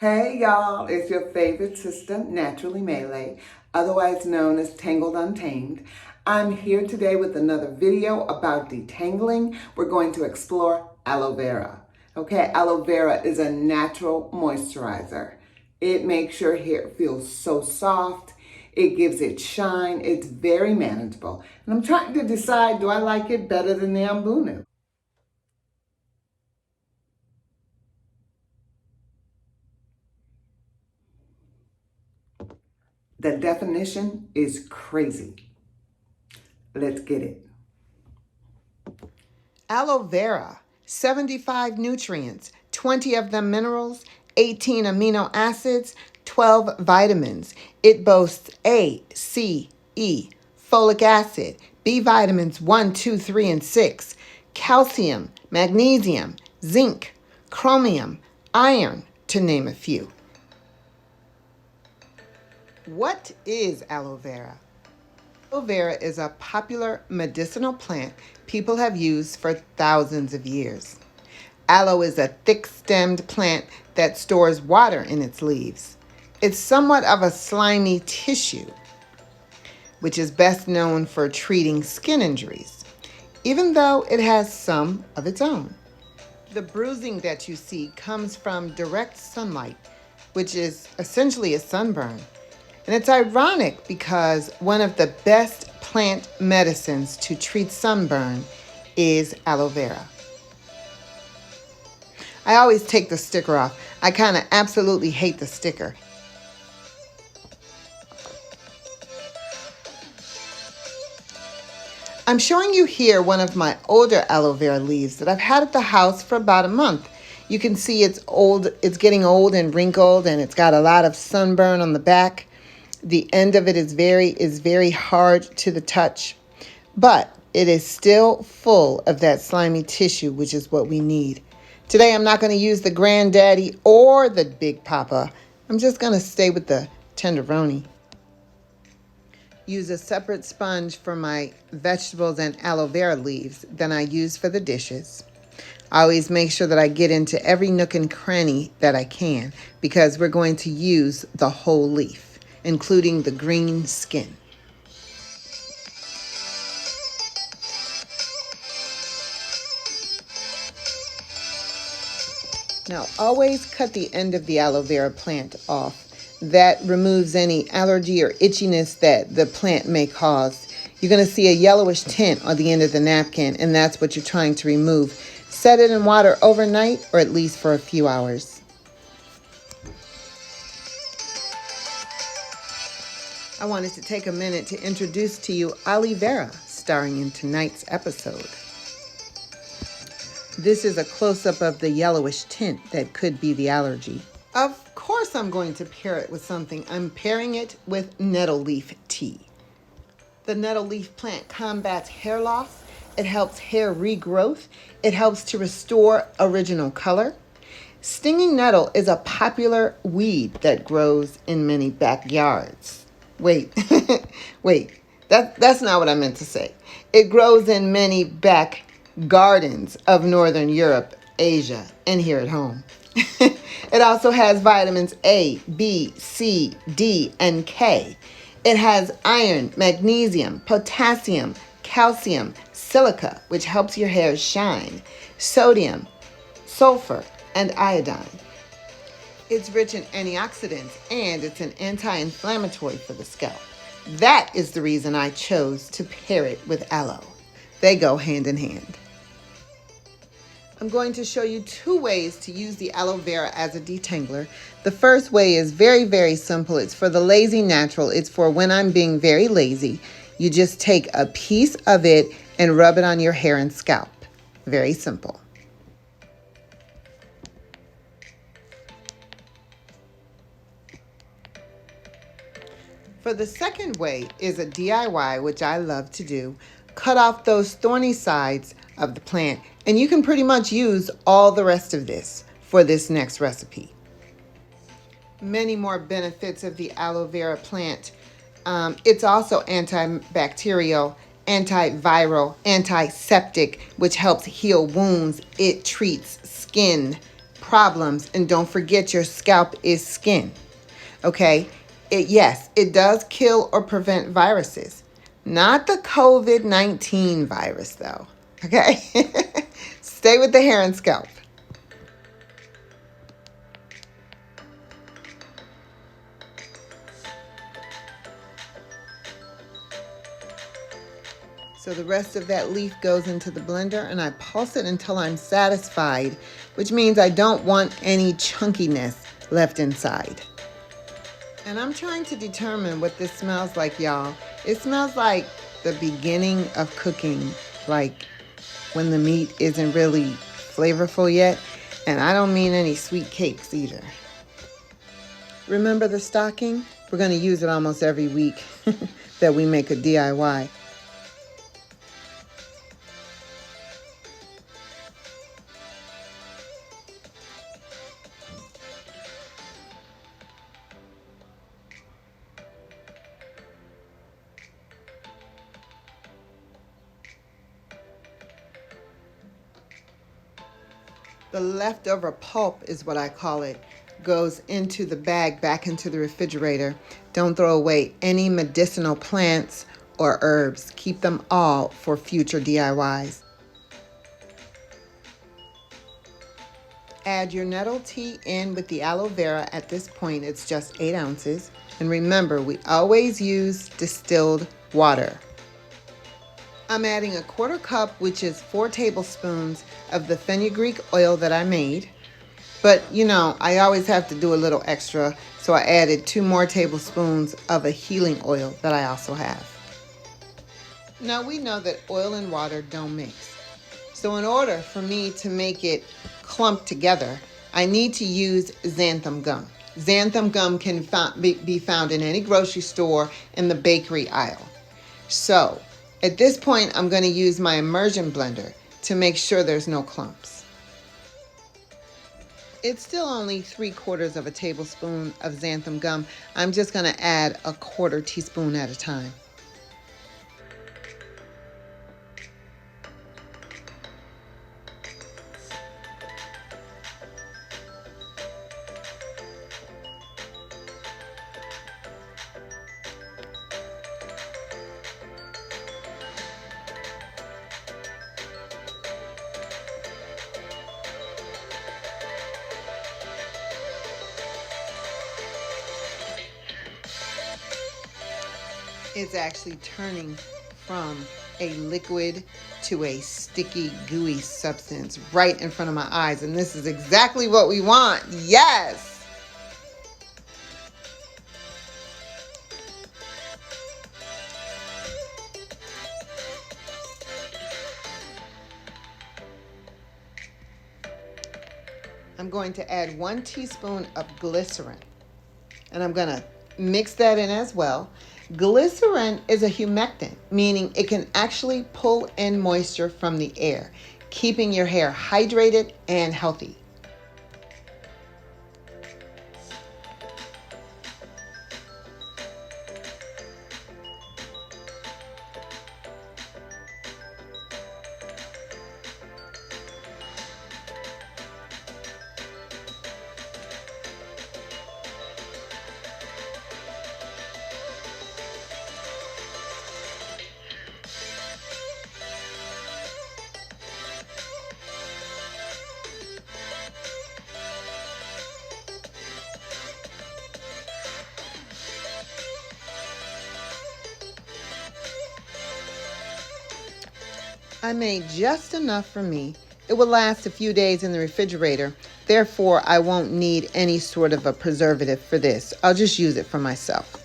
Hey y'all, it's your favorite sister, Naturally Melee, otherwise known as Tangled Untamed. I'm here today with another video about detangling. We're going to explore aloe vera. Okay, aloe vera is a natural moisturizer. It makes your hair feel so soft. It gives it shine. It's very manageable. And I'm trying to decide, do I like it better than the Ambunu? The definition is crazy. Let's get it. Aloe vera, 75 nutrients, 20 of them minerals, 18 amino acids, 12 vitamins. It boasts A, C, E, folic acid, B vitamins 1, 2, 3, and 6, calcium, magnesium, zinc, chromium, iron, to name a few. What is aloe vera? Aloe vera is a popular medicinal plant people have used for thousands of years. Aloe is a thick-stemmed plant that stores water in its leaves. It's somewhat of a slimy tissue, which is best known for treating skin injuries, even though it has some of its own. The bruising that you see comes from direct sunlight, which is essentially a sunburn. And it's ironic because one of the best plant medicines to treat sunburn is aloe vera. I always take the sticker off. I kind of absolutely hate the sticker. I'm showing you here one of my older aloe vera leaves that I've had at the house for about a month. You can see it's old, it's getting old and wrinkled, and it's got a lot of sunburn on the back. The end of it is very hard to the touch, but it is still full of that slimy tissue, which is what we need. Today, I'm not going to use the granddaddy or the big papa. I'm just going to stay with the tenderoni. Use a separate sponge for my vegetables and aloe vera leaves than I use for the dishes. I always make sure that I get into every nook and cranny that I can because we're going to use the whole leaf, including the green skin. Now, always cut the end of the aloe vera plant off. That removes any allergy or itchiness that the plant may cause. You're going to see a yellowish tint on the end of the napkin, and that's what you're trying to remove. Set it in water overnight or at least for a few hours. I wanted to take a minute to introduce to you Aloe Vera, starring in tonight's episode. This is a close-up of the yellowish tint that could be the allergy. Of course I'm going to pair it with something. I'm pairing it with Nettle Leaf Tea. The nettle leaf plant combats hair loss. It helps hair regrowth. It helps to restore original color. Stinging nettle is a popular weed that grows in many backyards. Wait, that's not what I meant to say. It grows in many back gardens of Northern Europe, Asia, and here at home. It also has vitamins A, B, C, D, and K. It has iron, magnesium, potassium, calcium, silica, which helps your hair shine, sodium, sulfur, and iodine. It's rich in antioxidants, and it's an anti-inflammatory for the scalp. That is the reason I chose to pair it with aloe. They go hand in hand. I'm going to show you two ways to use the aloe vera as a detangler. The first way is very simple. It's for the lazy natural. It's for when I'm being very lazy. You just take a piece of it and rub it on your hair and scalp. Very simple. For the second way is a DIY, which I love to do. Cut off those thorny sides of the plant, and you can pretty much use all the rest of this for this next recipe. Many more benefits of the aloe vera plant. It's also antibacterial, antiviral, antiseptic, which helps heal wounds. It treats skin problems. And don't forget, your scalp is skin. Okay? Yes, it does kill or prevent viruses. Not the COVID-19 virus, though. Okay? Stay with the hair and scalp. So the rest of that leaf goes into the blender and I pulse it until I'm satisfied, which means I don't want any chunkiness left inside. And I'm trying to determine what this smells like, y'all. It smells like the beginning of cooking, like when the meat isn't really flavorful yet. And I don't mean any sweet cakes either. Remember the stocking? We're going to use it almost every week that we make a DIY. The leftover pulp is what I call it, goes into the bag back into the refrigerator. Don't throw away any medicinal plants or herbs. Keep them all for future DIYs. Add your nettle tea in with the aloe vera. At this point, it's just 8 ounces. And remember, we always use distilled water. I'm adding 1/4 cup, which is 4 tablespoons of the fenugreek oil that I made. But you know, I always have to do a little extra, so I added 2 more tablespoons of a healing oil that I also have. Now we know that oil and water don't mix. So in order for me to make it clump together, I need to use xanthan gum. Xanthan gum can be found in any grocery store in the bakery aisle. So at this point, I'm going to use my immersion blender to make sure there's no clumps. It's still only 3/4 of a tablespoon of xanthan gum. I'm just going to add 1/4 teaspoon at a time. It's actually turning from a liquid to a sticky, gooey substance right in front of my eyes. And this is exactly what we want. Yes! I'm going to add 1 teaspoon of glycerin. And I'm going to mix that in as well. Glycerin is a humectant, meaning it can actually pull in moisture from the air, keeping your hair hydrated and healthy. I made just enough for me. It will last a few days in the refrigerator. Therefore, I won't need any sort of a preservative for this. I'll just use it for myself.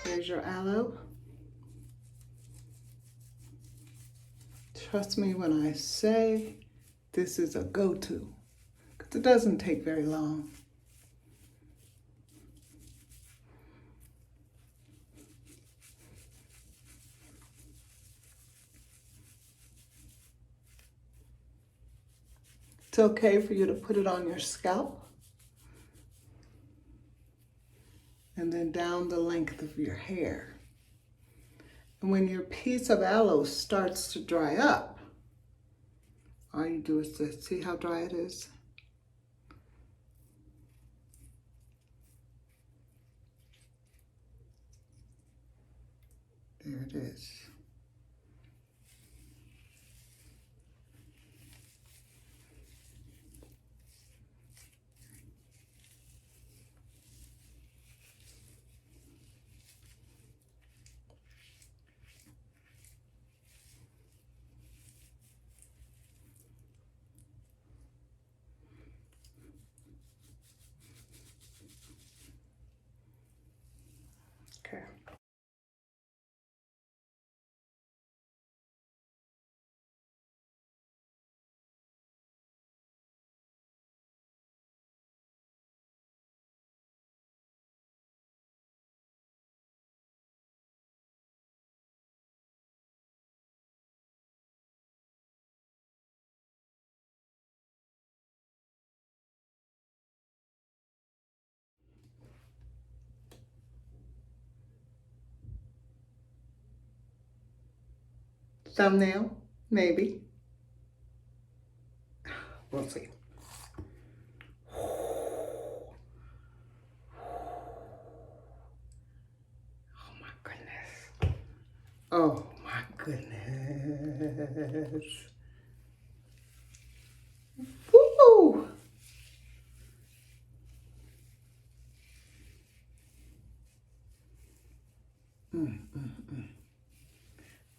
Here's your aloe. Trust me when I say this is a go-to, because it doesn't take very long. It's okay for you to put it on your scalp and then down down the length of your hair. And when your piece of aloe starts to dry up, all you do is this. See how dry it is? There it is. Okay. Thumbnail, maybe. We'll see. Oh my goodness. Oh my goodness. Woo!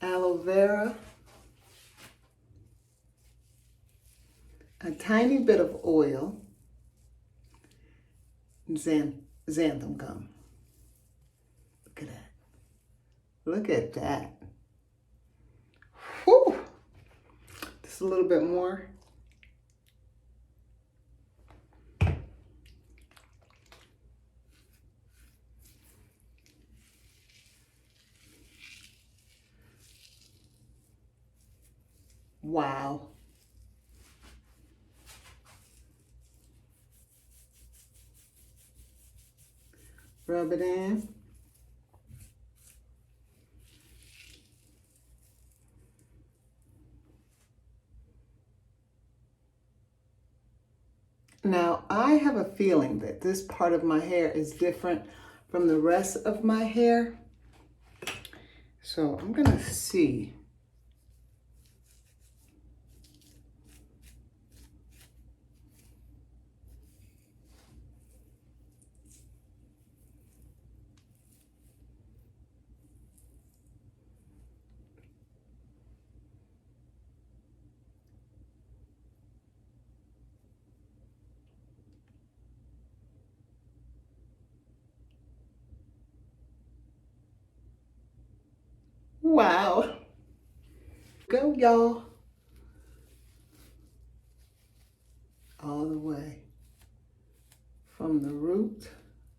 Aloe vera. A tiny bit of oil. Xanthan gum. Look at that. Look at that. Whew. Just a little bit more. Wow. Rub it in. Now, I have a feeling that this part of my hair is different from the rest of my hair. So I'm gonna see. Wow. Go, y'all. All the way from the root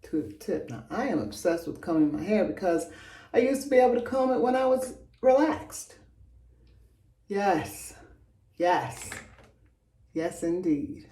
to the tip. Now, I am obsessed with combing my hair because I used to be able to comb it when I was relaxed. Yes, yes, yes, indeed.